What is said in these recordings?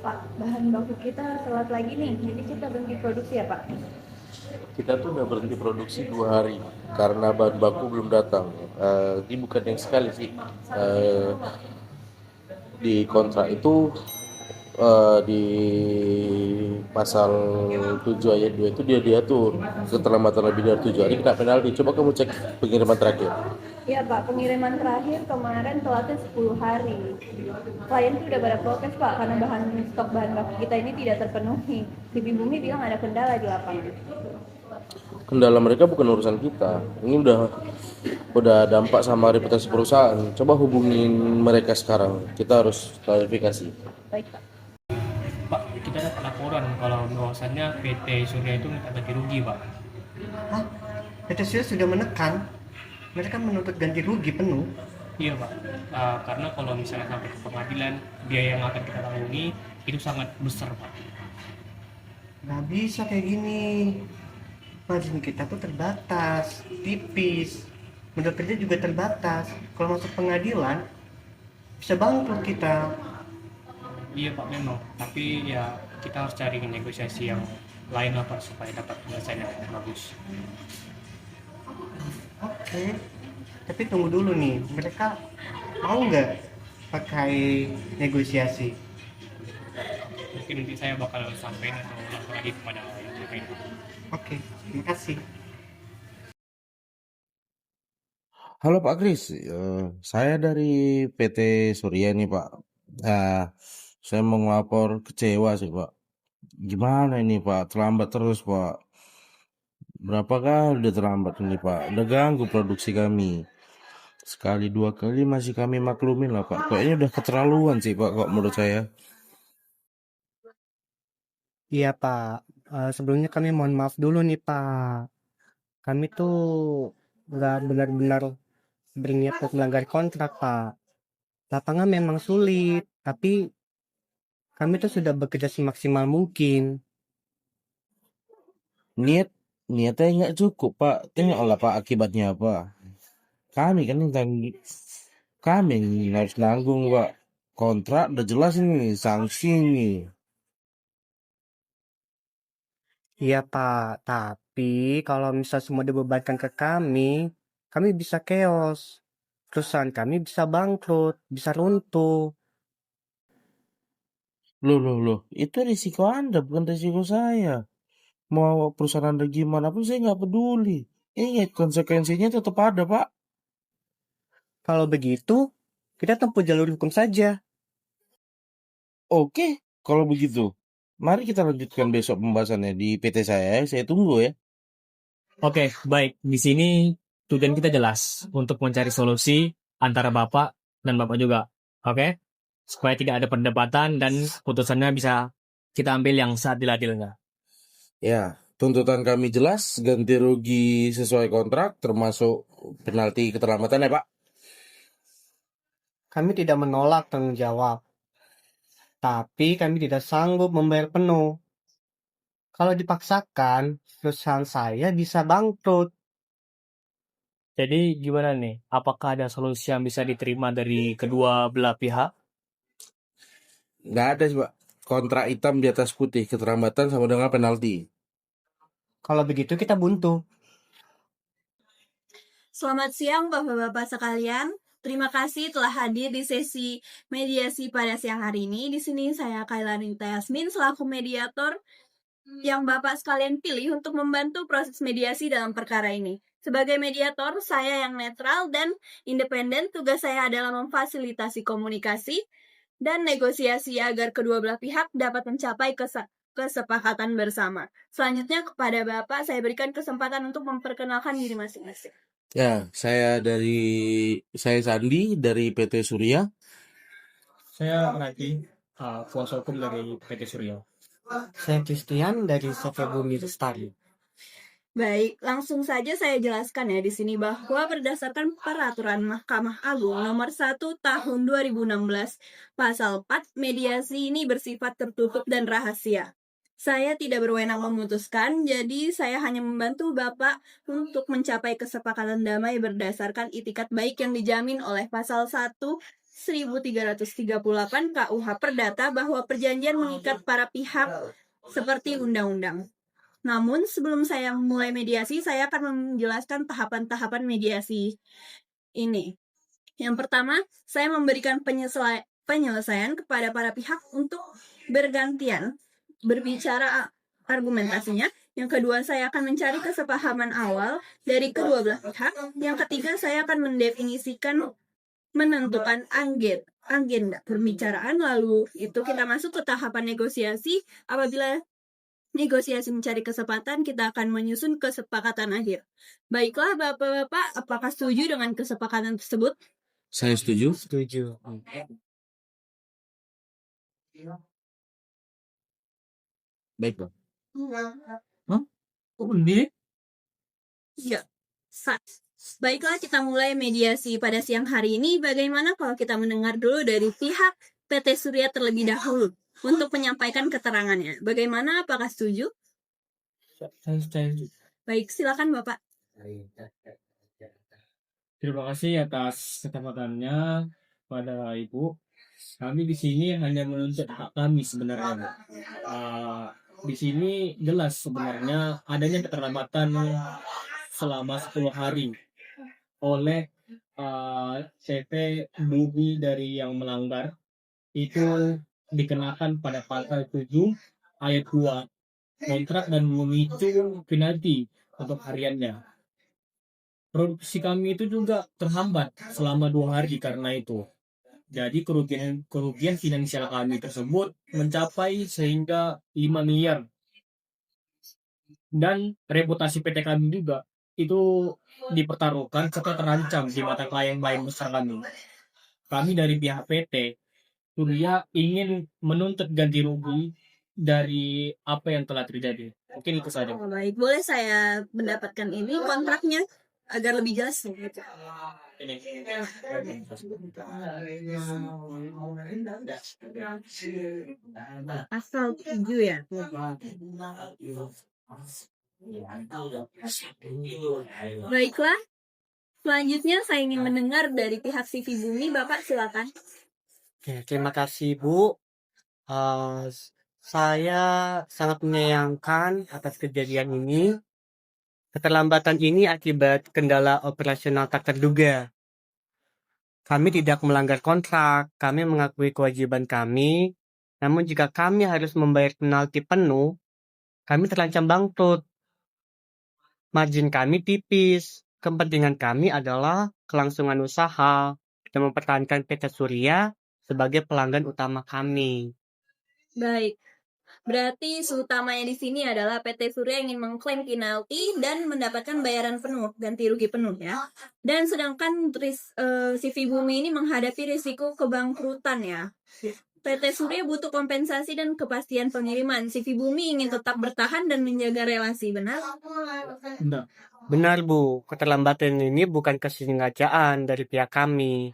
Pak, bahan baku kita telat lagi nih, jadi kita berhenti produksi ya Pak? Kita tuh udah berhenti produksi 2 hari karena bahan baku belum datang. Ini bukan yang sekali sih. Eh, di kontrak itu di pasal 7 ayat 2 itu dia diatur keterlambatan lebih dari 7 hari kena penalti. Coba kamu cek pengiriman terakhir. Iya Pak, pengiriman terakhir kemarin telatnya 10 hari. Klien tuh udah pada protes Pak, karena stok bahan baku kita ini tidak terpenuhi. TV Bumi bilang ada kendala di lapangan. Kendala mereka bukan urusan kita. Ini udah dampak sama reputasi perusahaan. Coba hubungin mereka sekarang. Kita harus klarifikasi. Baik Pak. Pak, kita dapat laporan kalau bahwasannya PT Surya itu minta ganti rugi, Pak. Hah? PT Surya sudah menekan. Mereka menuntut ganti rugi penuh. Iya, Pak. Karena kalau misalnya sampai ke pengadilan, biaya yang akan kita tanggungi itu sangat besar, Pak. Nggak bisa kayak gini. Margin kita tuh terbatas, tipis. Modal kerja juga terbatas. Kalau masuk pengadilan, bisa bangkrut kita. Iya, Pak, memang. Tapi ya kita harus cari negosiasi yang lain lah, Pak, supaya dapat penyelesaian yang bagus. Oke. Tapi tunggu dulu nih. Mereka mau nggak pakai negosiasi? Mungkin nanti saya bakal sampaikan atau lapor lagi kepada yang terkait. Oke, terima kasih. Halo Pak Kris, saya dari PT Surya nih Pak. Nah, saya mau ngelapor kecewa sih Pak. Gimana ini Pak? Terlambat terus Pak. Berapa kali udah terlambat ini Pak? Udah ganggu produksi kami. Sekali dua kali masih kami maklumin lah Pak. Kayaknya udah keterlaluan sih Pak kok menurut saya. Iya Pak, sebelumnya kami mohon maaf dulu nih Pak. Kami tuh nggak benar-benar berniat untuk melanggar kontrak Pak. Lapangan memang sulit, tapi kami tuh sudah bekerja semaksimal mungkin. Niat Niatnya nggak cukup Pak. Tengoklah Pak akibatnya apa. Kami kan yang kami yang harus nanggung Pak. Kontrak udah jelas ini sanksi ini. Iya Pak, tapi kalau misal semua dibebankan ke kami bisa chaos. Perusahaan kami bisa bangkrut, bisa runtuh. Loh, itu risiko Anda, bukan risiko saya. Mau perusahaan Anda gimana pun saya nggak peduli. Ingat, konsekuensinya tetap ada, Pak. Kalau begitu, kita tempuh jalur hukum saja. Oke, kalau begitu. Mari kita lanjutkan besok pembahasannya di PT saya. Saya tunggu ya. Oke, baik. Di sini tujuan kita jelas untuk mencari solusi antara Bapak dan Bapak juga. Oke? Supaya tidak ada perdebatan dan putusannya bisa kita ambil yang seadil-adilnya. Ya, tuntutan kami jelas, ganti rugi sesuai kontrak, termasuk penalti keterlambatan ya, Pak. Kami tidak menolak tanggung jawab, tapi kami tidak sanggup membayar penuh. Kalau dipaksakan, perusahaan saya bisa bangkrut. Jadi gimana nih? Apakah ada solusi yang bisa diterima dari kedua belah pihak? Nggak ada sih, Pak. Kontrak hitam di atas putih, keterlambatan sama dengan penalti. Kalau begitu kita buntu. Selamat siang Bapak-Bapak sekalian. Terima kasih telah hadir di sesi mediasi pada siang hari ini. Di sini saya Kailanita Yasmin selaku mediator yang Bapak sekalian pilih untuk membantu proses mediasi dalam perkara ini. Sebagai mediator, saya yang netral dan independen. Tugas saya adalah memfasilitasi komunikasi dan negosiasi agar kedua belah pihak dapat mencapai kesepakatan bersama. Selanjutnya kepada Bapak saya berikan kesempatan untuk memperkenalkan diri masing-masing. Ya, saya Sandi dari PT Surya. Saya Raki, kuasa hukum dari PT Surya. Saya Christian dari CV Bumi Lestari. Baik, langsung saja saya jelaskan ya di sini bahwa berdasarkan peraturan Mahkamah Agung nomor 1 tahun 2016 pasal 4 mediasi ini bersifat tertutup dan rahasia. Saya tidak berwenang memutuskan, jadi saya hanya membantu Bapak untuk mencapai kesepakatan damai berdasarkan itikat baik yang dijamin oleh pasal 1 1338 KUH Perdata bahwa perjanjian mengikat para pihak seperti undang-undang. Namun, sebelum saya mulai mediasi, saya akan menjelaskan tahapan-tahapan mediasi ini. Yang pertama, saya memberikan penyelesaian kepada para pihak untuk bergantian berbicara argumentasinya. Yang kedua, saya akan mencari kesepahaman awal dari kedua belah pihak. Yang ketiga, saya akan menentukan agenda pembicaraan. Lalu itu kita masuk ke tahapan negosiasi. Apabila negosiasi mencari kesepakatan, kita akan menyusun kesepakatan akhir. Baiklah, Bapak-bapak, apakah setuju dengan kesepakatan tersebut? Saya setuju. Setuju. Baik, Pak. Oh, ini? Ya, baiklah, kita mulai mediasi pada siang hari ini. Bagaimana kalau kita mendengar dulu dari pihak PT Surya terlebih dahulu untuk menyampaikan keterangannya? Bagaimana? Apakah setuju? Baik, silakan Bapak. Terima kasih atas kesempatannya pada Ibu. Kami di sini hanya menuntut hak kami sebenarnya. Di sini jelas sebenarnya adanya keterlambatan selama 10 hari oleh CP Bumi dari yang melanggar. Itu dikenakan pada pasal 7 ayat 2 kontrak dan memicu penalti untuk hariannya. Produksi kami itu juga terhambat selama 2 hari karena itu. Jadi kerugian finansial kami tersebut mencapai sehingga 5 miliar. Dan reputasi PT kami juga itu dipertaruhkan serta terancam di mata klien-klien besar kami. Kami dari pihak PT Surya ingin menuntut ganti rugi dari apa yang telah terjadi. Mungkin itu saja. Baik, boleh saya mendapatkan ini kontraknya agar lebih jelas. Ini. Pasal 7 ya. Baiklah, selanjutnya saya ingin mendengar dari pihak CV Bumi. Bapak silakan. Oke, terima kasih Bu. Saya sangat menyayangkan atas kejadian ini. Keterlambatan ini akibat kendala operasional tak terduga. Kami tidak melanggar kontrak, kami mengakui kewajiban kami, namun jika kami harus membayar penalti penuh, kami terancam bangkrut. Margin kami tipis, kepentingan kami adalah kelangsungan usaha dan mempertahankan PT Surya sebagai pelanggan utama kami. Baik, berarti isu utamanya di sini adalah PT Surya ingin mengklaim penalti dan mendapatkan bayaran penuh, ganti rugi penuh ya. Dan sedangkan CV Bumi ini menghadapi risiko kebangkrutan ya. PT Surya butuh kompensasi dan kepastian pengiriman. CV Bumi ingin tetap bertahan dan menjaga relasi, benar? Benar Bu, keterlambatan ini bukan kesengajaan dari pihak kami,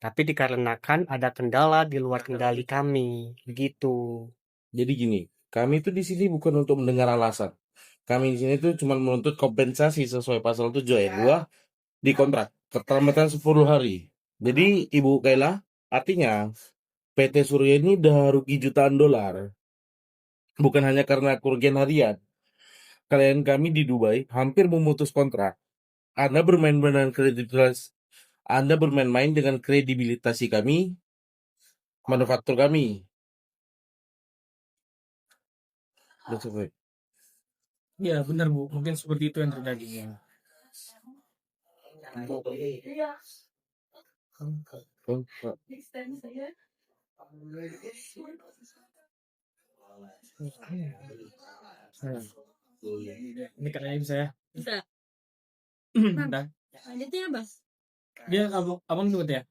tapi dikarenakan ada kendala di luar kendali kami, begitu. Jadi gini, kami itu di sini bukan untuk mendengar alasan. Kami di sini tuh cuma menuntut kompensasi sesuai pasal 7 ayat 2 di kontrak. Keterlambatan 10 hari. Jadi Ibu Kaila, artinya PT Surya ini udah rugi jutaan dolar. Bukan hanya karena kerugian harian. Klien kami di Dubai hampir memutus kontrak. Anda bermain-main dengan kredibilitas kami, manufaktur kami. Ya benar Bu, mungkin seperti itu yang terjadi. Ini katanya bisa ya. Bisa. Bentar. Lanjutnya apa? Dia abang dulu ya.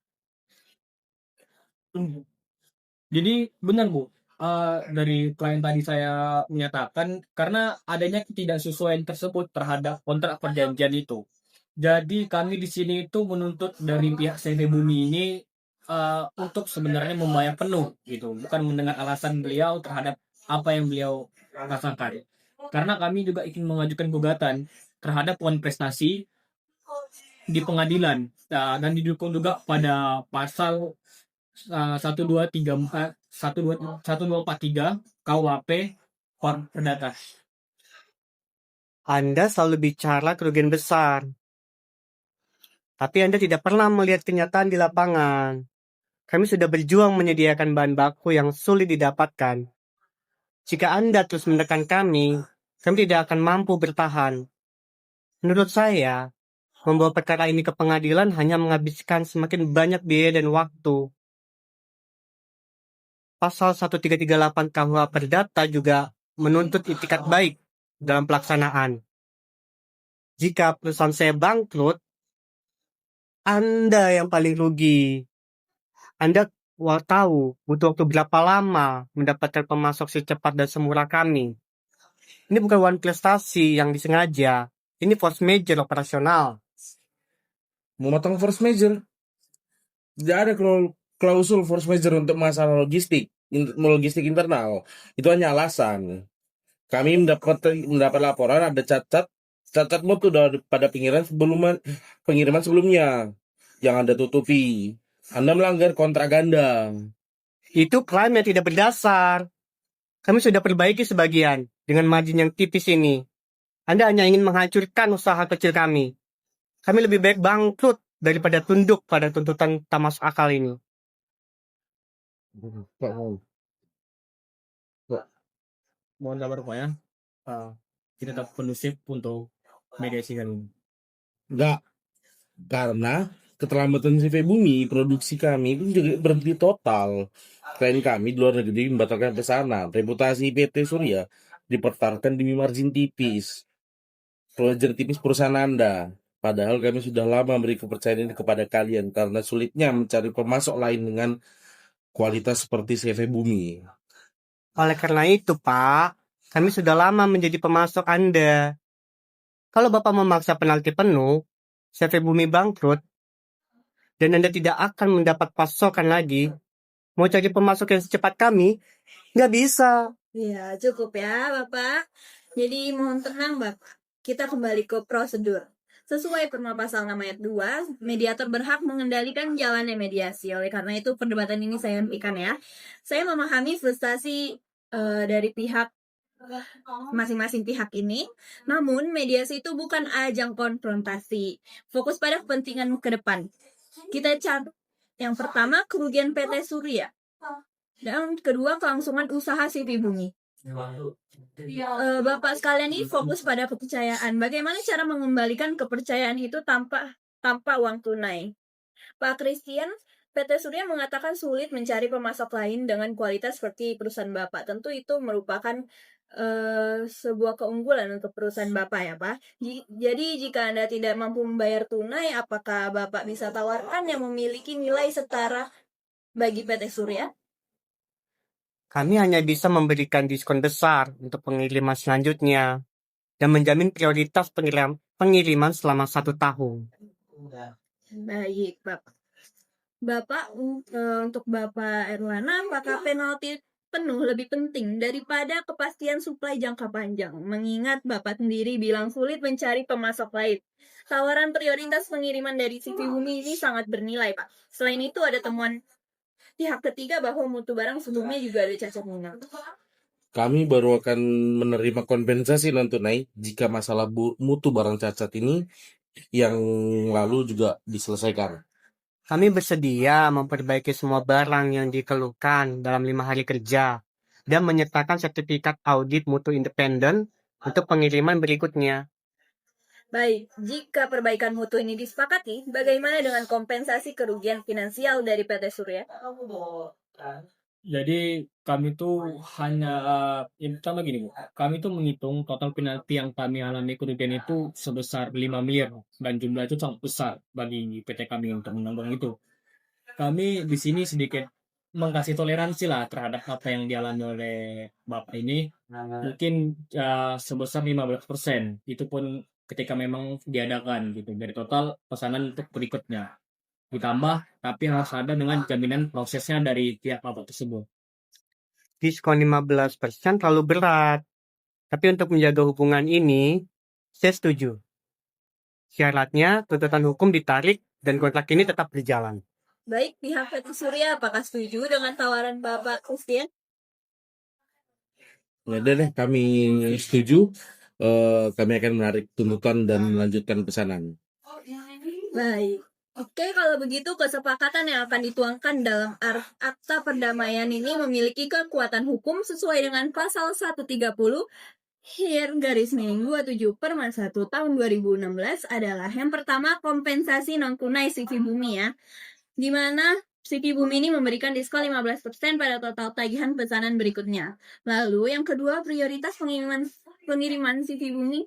Jadi benar Bu, dari klien tadi saya menyatakan karena adanya ketidaksesuaian tersebut terhadap kontrak perjanjian itu. Jadi kami di sini itu menuntut dari pihak CV Bumi ini untuk sebenarnya membayar penuh gitu, bukan mendengar alasan beliau terhadap apa yang beliau rasakan. Karena kami juga ingin mengajukan gugatan terhadap poin prestasi di pengadilan dan didukung juga pada pasal 1243 KUHP Perdata. Anda selalu bicara kerugian besar, tapi Anda tidak pernah melihat kenyataan di lapangan. Kami sudah berjuang menyediakan bahan baku yang sulit didapatkan. Jika Anda terus menekan kami tidak akan mampu bertahan. Menurut saya, membawa perkara ini ke pengadilan hanya menghabiskan semakin banyak biaya dan waktu. Pasal 1338 KUH Perdata juga menuntut itikat baik dalam pelaksanaan. Jika perusahaan saya bangkrut, Anda yang paling rugi. Anda tahu butuh waktu berapa lama mendapatkan pemasok secepat dan semurah kami. Ini bukan one prestasi yang disengaja. Ini force major operasional. Memotong force major. Tidak ada klausul force major untuk masalah logistik internal. Itu hanya alasan. Kami mendapat laporan ada cacat mutu pada pengiriman sebelumnya yang Anda tutupi. Anda melanggar kontrak ganda. Itu klaim yang tidak berdasar. Kami sudah perbaiki sebagian dengan margin yang tipis ini. Anda hanya ingin menghancurkan usaha kecil kami. Kami lebih baik bangkrut daripada tunduk pada tuntutan tak masuk akal ini. Mohon sabar Pak ya. Kita tetap kondusif untuk mediasi kali ini. Enggak. Karena keterlambatan CV Bumi, produksi kami itu juga berhenti total. Klien kami di luar negeri membatalkan pesanan. Reputasi PT Surya dipertaruhkan demi margin tipis. Pelajar tipis perusahaan Anda. Padahal kami sudah lama beri kepercayaan ini kepada kalian karena sulitnya mencari pemasok lain dengan kualitas seperti CV Bumi. Oleh karena itu, Pak, kami sudah lama menjadi pemasok Anda. Kalau Bapak memaksa penalti penuh, CV Bumi bangkrut, dan Anda tidak akan mendapat pasokan lagi, mau cari pemasok yang secepat kami, nggak bisa. Ya, cukup ya, Bapak. Jadi mohon tenang, Bapak. Kita kembali ke prosedur. Sesuai Perma Pasal 6 ayat 2, mediator berhak mengendalikan jalannya mediasi. Oleh karena itu, perdebatan ini saya hentikan ya. Saya memahami frustasi dari pihak masing-masing pihak ini. Namun, mediasi itu bukan ajang konfrontasi. Fokus pada kepentingan ke depan. Kita catat yang pertama, kerugian PT Surya. Dan kedua, kelangsungan usaha CV Bumi. Bapak sekalian ini fokus pada kepercayaan. Bagaimana cara mengembalikan kepercayaan itu tanpa uang tunai? Pak Christian, PT Surya mengatakan sulit mencari pemasok lain dengan kualitas seperti perusahaan Bapak. Tentu itu merupakan sebuah keunggulan untuk perusahaan Bapak ya Pak. Jadi jika Anda tidak mampu membayar tunai, apakah Bapak bisa tawarkan yang memiliki nilai setara bagi PT Surya? Kami hanya bisa memberikan diskon besar untuk pengiriman selanjutnya dan menjamin prioritas pengiriman selama 1 tahun. Baik, Bapak. Untuk Bapak Erwana, apakah penalti penuh lebih penting daripada kepastian suplai jangka panjang? Mengingat Bapak sendiri bilang sulit mencari pemasok lain. Tawaran prioritas pengiriman dari CV Bumi ini sangat bernilai, Pak. Selain itu ada temuan pihak ketiga bahwa mutu barang sebelumnya juga ada cacat minang. Kami baru akan menerima kompensasi non tunai jika masalah mutu barang cacat ini yang lalu juga diselesaikan. Kami bersedia memperbaiki semua barang yang dikeluhkan dalam 5 hari kerja dan menyertakan sertifikat audit mutu independen untuk pengiriman berikutnya. Baik, jika perbaikan mutu ini disepakati, bagaimana dengan kompensasi kerugian finansial dari PT Surya? Jadi kami tuh hanya yang pertama gini Bu, kami tuh menghitung total penalti yang kami alami kerugian itu sebesar 5 miliar dan jumlah itu sangat besar bagi PT kami untuk menanggung itu. Kami di sini sedikit mengkasih toleransi lah terhadap apa yang dialami oleh Bapak ini, mungkin sebesar 15%. Itu pun ketika memang diadakan gitu dari total pesanan untuk berikutnya. Ditambah tapi harus ada dengan jaminan prosesnya dari pihak Bapak tersebut. Diskon 15% terlalu berat. Tapi untuk menjaga hubungan ini, saya setuju. Syaratnya tuntutan hukum ditarik dan kontrak ini tetap berjalan. Baik, pihak PT Surya apakah setuju dengan tawaran Bapak Christian? Ya udah deh, kami setuju. Kami akan menarik tuntutan dan melanjutkan pesanan. Baik. Oke, kalau begitu kesepakatan yang akan dituangkan dalam Akta Perdamaian ini memiliki kekuatan hukum sesuai dengan pasal 130 garis miring 27 Permen 1 tahun 2016 adalah yang pertama kompensasi non tunai CV Bumi ya, di mana CV Bumi ini memberikan diskon 15% pada total tagihan pesanan berikutnya. Lalu yang kedua prioritas pengiriman CV Bumi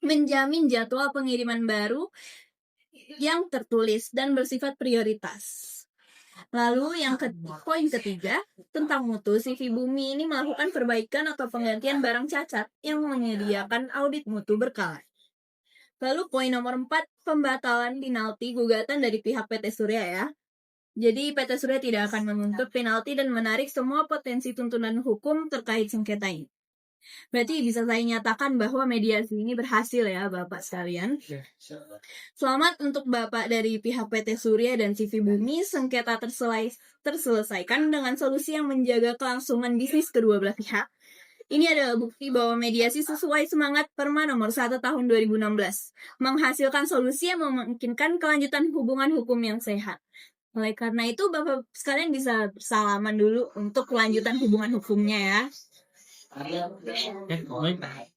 menjamin jadwal pengiriman baru yang tertulis dan bersifat prioritas. Lalu poin ketiga tentang mutu, CV Bumi ini melakukan perbaikan atau penggantian barang cacat yang menyediakan audit mutu berkala. Lalu poin nomor 4, pembatalan penalti gugatan dari pihak PT Surya ya. Jadi PT Surya tidak akan menuntut penalti dan menarik semua potensi tuntutan hukum terkait sengketa ini. Berarti bisa saya nyatakan bahwa mediasi ini berhasil ya Bapak sekalian. Selamat untuk Bapak dari pihak PT Surya dan CV Bumi, sengketa terselesaikan dengan solusi yang menjaga kelangsungan bisnis kedua belah pihak. Ini adalah bukti bahwa mediasi sesuai semangat Perma nomor 1 tahun 2016, menghasilkan solusi yang memungkinkan kelanjutan hubungan hukum yang sehat. Oleh karena itu, Bapak sekalian bisa bersalaman dulu untuk kelanjutan hubungan hukumnya ya. Baik.